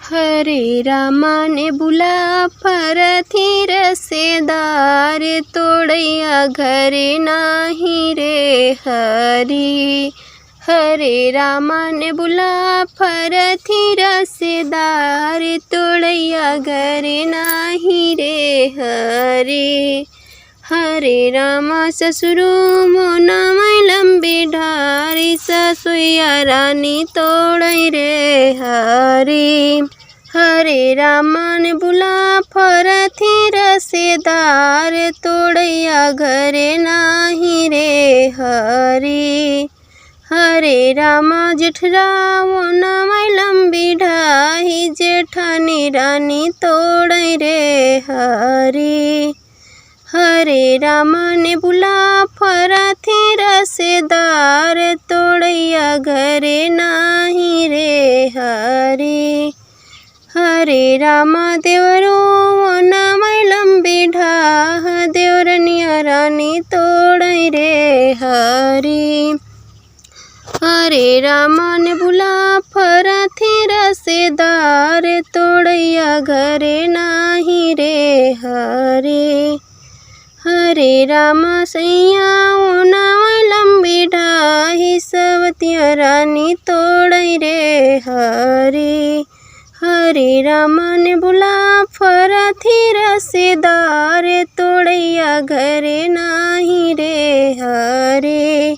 हरे रामा ने बुला फरथी रसेदार, तोड़ैया घरे नाही रे हरी। हरे रामा ने बुला फरथी रसेदार, तोड़ैया घरे नाही रे हरी। हरे रामा ससुरु मोना लंबी ढारी, ससुया रानी तोड़ै रे हरी। हरे रामा ने बुला फरथी रसेदार, तोड़ैया घरे नाही रे हरी। हरे रामा जेठरा मोना लंबी ढाही, जेठानी रानी तोड़ै रे हरी। हरे रामा ने बुला फरथी रसेदार, तोड़ैया घरे नाही रे हरी। हरे रामा देवरो मोना लंबी ढाह, देवरनिया रानी तोड़ै रे हरी। हरे रामा ने बुला फरथी रसेदार, तोड़ैया घरे नाही रे हरी। हरे रामा सैया मोना लंबी ढाही, सवतिया रानी तोड़ै रे हरी। हरे रामा ने बुला फरथी रसेदार, तोड़ैया घरे नाही रे हरी।